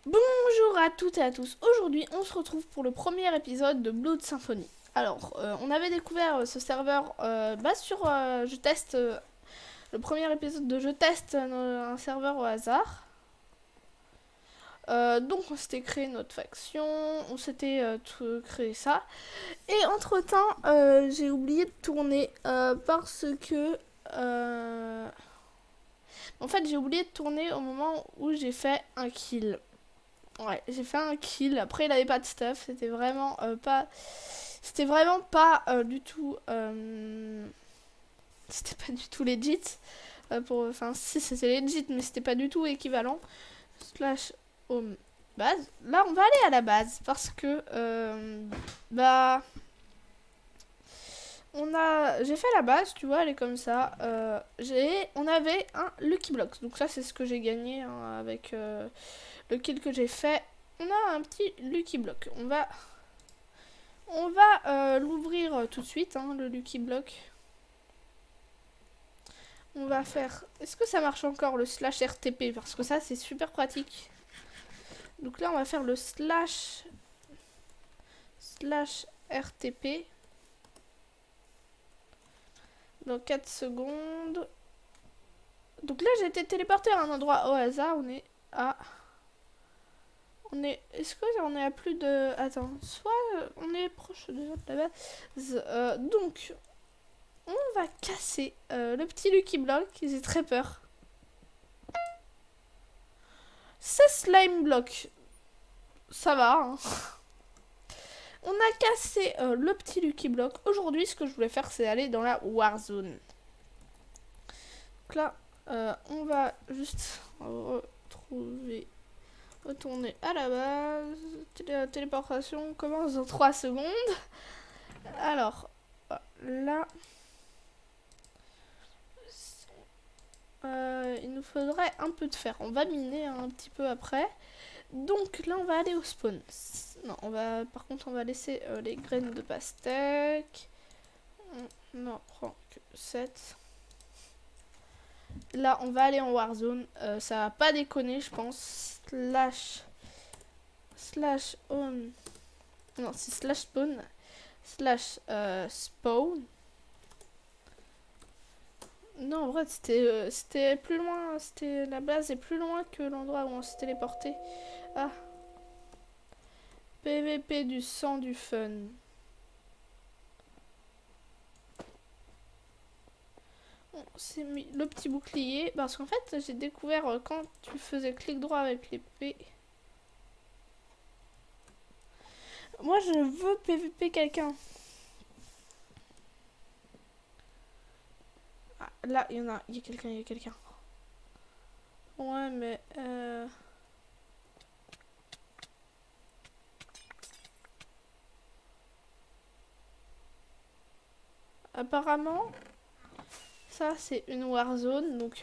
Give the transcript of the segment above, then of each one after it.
Bonjour à toutes et à tous. Aujourd'hui, on se retrouve pour le premier épisode de Blood Symphony. Alors, on avait découvert ce serveur sur Je teste. Le premier épisode de Je teste un serveur au hasard. Donc, on s'était créé notre faction, on s'était créé ça. Et entre-temps, j'ai oublié de tourner parce que. En fait, j'ai oublié de tourner au moment où j'ai fait un kill. Ouais, j'ai fait un kill. Après, il avait pas de stuff. C'était vraiment pas. C'était vraiment pas du tout. C'était pas du tout legit. Enfin, si, c'était legit, mais c'était pas du tout équivalent. Slash home base. Là, on va aller à la base parce que. Bah. J'ai fait la base, tu vois, elle est comme ça. On avait un Lucky Blocks. Donc, ça, c'est ce que j'ai gagné hein, avec le kill que j'ai fait. On a un petit Lucky Block. On va l'ouvrir tout de suite, hein, le Lucky Block. On va faire... Est-ce que ça marche encore, le slash RTP? Parce que ça, c'est super pratique. Donc là, on va faire le slash RTP. Dans 4 secondes. Donc là, j'ai été téléporté à un endroit au hasard. On est à... Est-ce qu'on est à plus de... Attends, soit on est proche de la base. Donc, on va casser le petit Lucky Block. J'ai très peur. C'est Slime Block. Ça va. Hein. On a cassé le petit Lucky Block. Aujourd'hui, ce que je voulais faire, c'est aller dans la Warzone. Donc là, on va juste retourner à la base. Téléportation commence dans 3 secondes. Alors, là... il nous faudrait un peu de fer. On va miner un petit peu après. Donc là, on va aller au spawn. Non, par contre, on va laisser les graines de pastèque. On n'en prend que 7. Là, on va aller en Warzone. Ça va pas déconner, je pense. Slash home. Non, c'est slash spawn. Slash spawn. Non, en vrai, c'était plus loin. La base est plus loin que l'endroit où on s'est téléporté. Ah. PVP du sang du fun. On s'est mis le petit bouclier. Parce qu'en fait, j'ai découvert quand tu faisais clic droit avec l'épée. Moi, je veux PVP quelqu'un. Ah, là, il y a quelqu'un. Ouais, mais... Apparemment, ça, c'est une Warzone, donc...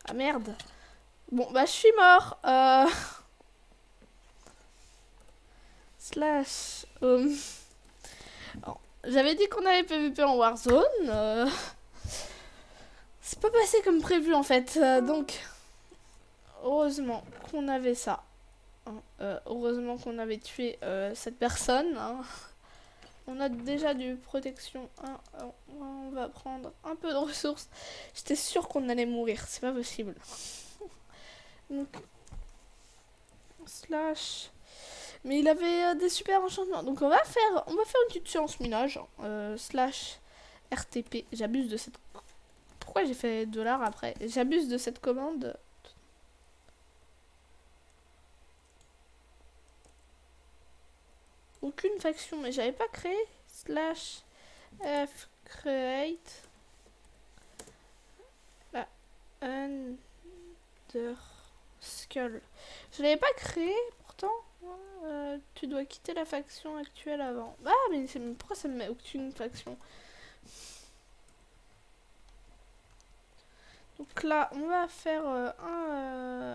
Ah, merde. Bon, bah, je suis mort. Slash... J'avais dit qu'on avait PVP en Warzone. C'est pas passé comme prévu, en fait. Donc, heureusement qu'on avait ça. Heureusement qu'on avait tué cette personne. Hein. On a déjà du protection 1. On va prendre un peu de ressources. J'étais sûre qu'on allait mourir. C'est pas possible. Donc, slash... Mais il avait des super enchantements. Donc on va faire une petite séance minage. Slash RTP. J'abuse de cette... Pourquoi j'ai fait dollar après? J'abuse de cette commande. Aucune faction. Mais j'avais pas créé. Slash F create. La under skull. Je l'avais pas créé pourtant. Tu dois quitter la faction actuelle avant. Ah, mais pourquoi ça me met aucune faction? Donc là, on va faire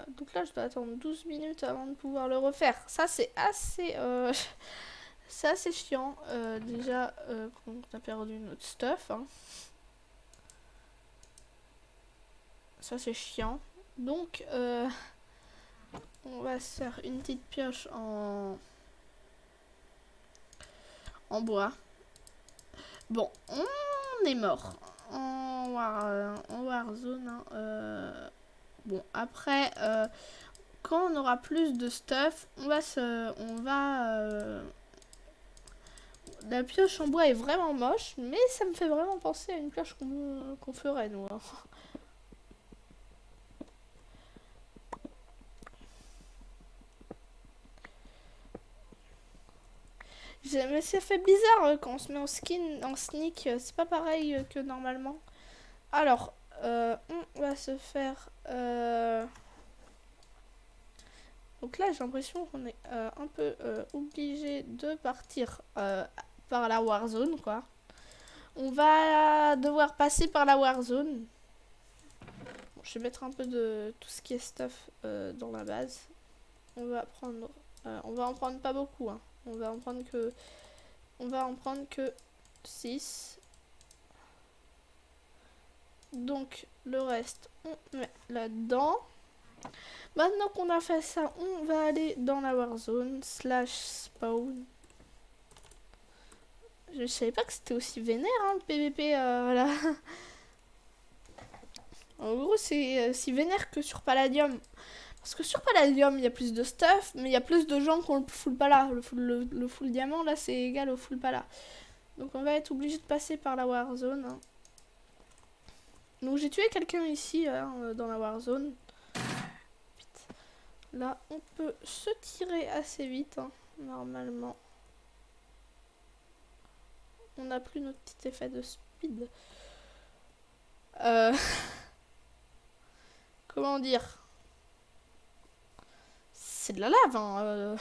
donc là, je dois attendre 12 minutes avant de pouvoir le refaire. Ça, c'est assez... c'est assez chiant. Déjà qu'on a perdu notre stuff. Hein. Ça c'est chiant. Donc on va se faire une petite pioche en bois. Bon, on est mort en Warzone. Hein, bon, après, quand on aura plus de stuff, la pioche en bois est vraiment moche, mais ça me fait vraiment penser à une pioche qu'on ferait, nous. Hein. Mais ça fait bizarre quand on se met en sneak, c'est pas pareil que normalement. Alors, on va se faire... Donc là, j'ai l'impression qu'on est un peu obligé de partir par la Warzone, quoi. On va devoir passer par la Warzone. Bon, je vais mettre un peu de tout ce qui est stuff dans la base. On va en prendre pas beaucoup, hein. On va en prendre que 6. Donc le reste, on met là-dedans. Maintenant qu'on a fait ça, on va aller dans la Warzone /spawn. Je savais pas que c'était aussi vénère, hein, le PVP, voilà. En gros, c'est si vénère que sur Palladium. Parce que sur Palladium, il y a plus de stuff, mais il y a plus de gens qui ont le full pala. Le full diamant, là, c'est égal au full pala. Donc on va être obligé de passer par la Warzone. Hein. Donc j'ai tué quelqu'un ici, hein, dans la Warzone. Là, on peut se tirer assez vite, hein, normalement. On n'a plus notre petit effet de speed. Comment dire? C'est de la lave, hein.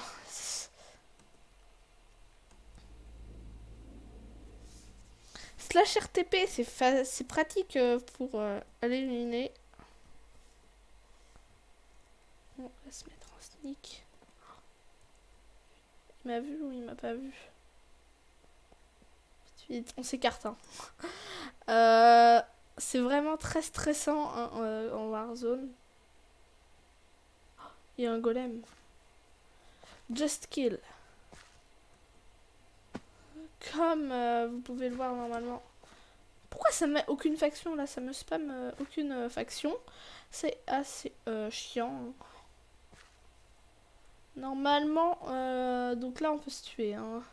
Slash RTP, c'est pratique pour aller éliminer. On va se mettre en sneak. Il m'a vu ou il m'a pas vu? On s'écarte. Hein. C'est vraiment très stressant hein, en Warzone. Il y a un golem. Just kill. Comme vous pouvez le voir normalement. Pourquoi ça met aucune faction là? Ça me spam aucune faction. C'est assez chiant. Normalement, donc là on peut se tuer. Hein.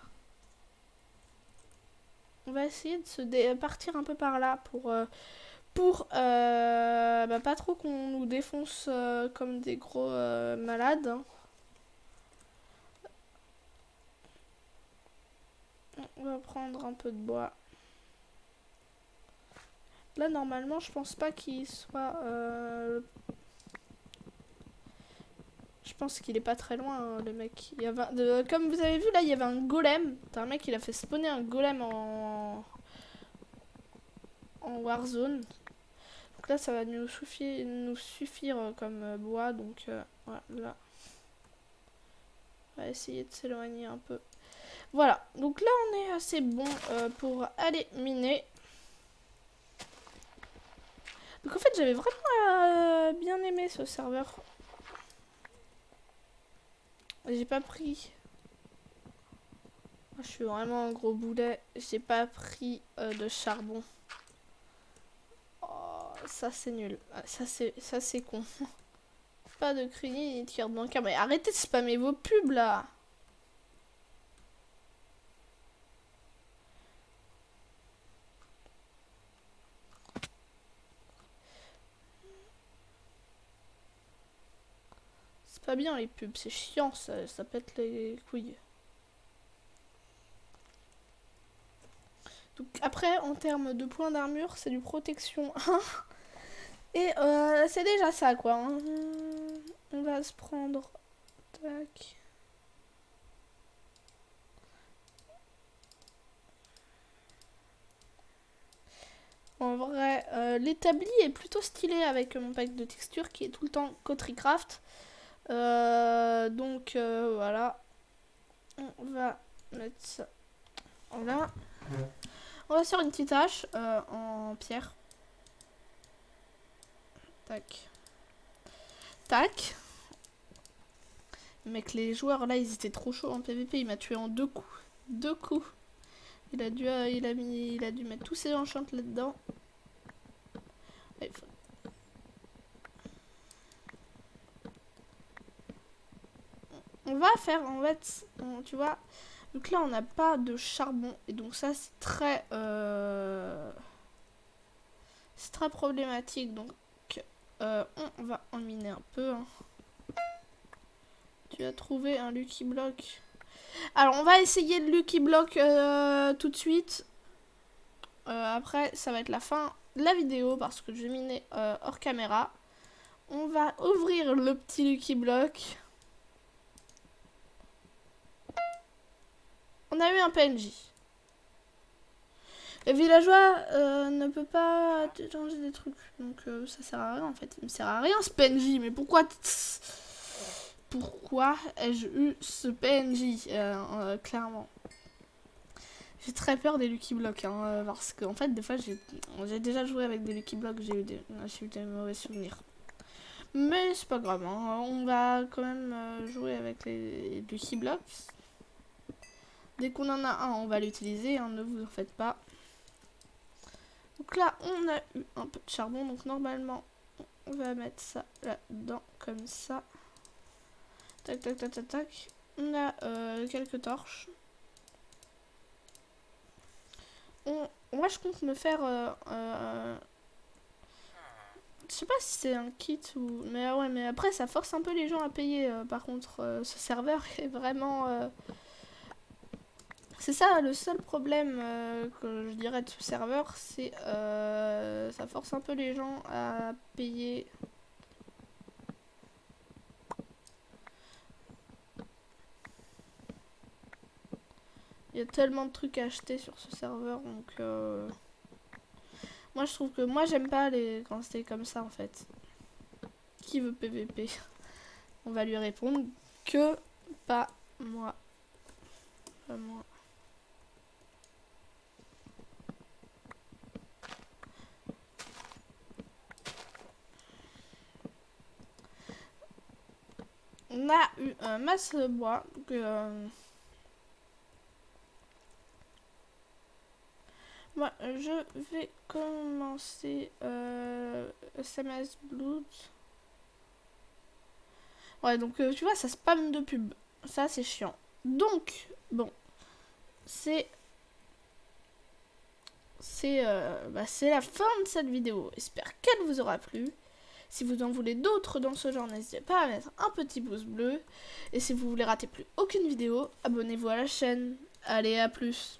On va essayer de se partir un peu par là pour pas trop qu'on nous défonce comme des gros malades. Hein. On va prendre un peu de bois. Là normalement je pense pas qu'il soit... Je pense qu'il est pas très loin hein, le mec. Il y avait, comme vous avez vu là il y avait un golem. T'as un mec il a fait spawner un golem en Warzone. Donc là ça va nous suffire comme bois. Donc voilà. On va essayer de s'éloigner un peu. Voilà. Donc là on est assez bon pour aller miner. Donc en fait j'avais vraiment bien aimé ce serveur. J'ai pas pris. Je suis vraiment un gros boulet. J'ai pas pris de charbon. Oh, ça c'est nul. Ça c'est con. Pas de crédit ni de carte bancaire. Mais arrêtez de spammer vos pubs là. C'est pas bien les pubs. C'est chiant. Ça pète les couilles. Donc après, en termes de points d'armure, c'est du protection 1. Et c'est déjà ça, quoi. Hein. On va se prendre... Tac. En vrai, l'établi est plutôt stylé avec mon pack de texture qui est tout le temps Cotricraft. Donc voilà. On va mettre ça. Voilà. On va sur une petite hache en pierre. Tac. Tac. Mec, les joueurs là, ils étaient trop chauds en PVP. Il m'a tué en 2 coups. 2 coups. Il a dû mettre tous ses enchants là-dedans. On va faire, en fait, tu vois, donc là on n'a pas de charbon et donc ça c'est très problématique. Donc on va en miner un peu. Hein. Tu as trouvé un Lucky Block. Alors on va essayer le Lucky Block tout de suite. Après ça va être la fin de la vidéo parce que je vais miner hors caméra. On va ouvrir le petit Lucky Block. On a eu un PNJ. Le villageois ne peut pas changer des trucs. Donc ça sert à rien en fait. Il me sert à rien ce PNJ. Mais pourquoi ai-je eu ce PNJ clairement. J'ai très peur des Lucky Blocks. Hein, parce qu'en fait des fois j'ai déjà joué avec des Lucky Blocks. J'ai eu des mauvais souvenirs. Mais c'est pas grave. Hein, on va quand même jouer avec les Lucky Blocks. Dès qu'on en a un, on va l'utiliser, hein, ne vous en faites pas. Donc là, on a eu un peu de charbon, donc normalement, on va mettre ça là-dedans, comme ça. Tac, tac, tac, tac, tac. On a quelques torches. Moi, je compte me faire... je sais pas si c'est un kit ou... Mais ouais, mais après, ça force un peu les gens à payer. Par contre, ce serveur est vraiment... C'est ça le seul problème que je dirais de ce serveur, c'est ça force un peu les gens à payer. Il y a tellement de trucs à acheter sur ce serveur, donc moi je trouve que moi j'aime pas quand c'est comme ça en fait. Qui veut PVP? On va lui répondre que pas moi. Pas moi. On a eu un masse de bois. Moi, je vais commencer SMS Blood. Ouais, donc tu vois, ça spam de pub. Ça, c'est chiant. Donc, bon, c'est la fin de cette vidéo. J'espère qu'elle vous aura plu. Si vous en voulez d'autres dans ce genre, n'hésitez pas à mettre un petit pouce bleu. Et si vous voulez rater plus aucune vidéo, abonnez-vous à la chaîne. Allez, à plus.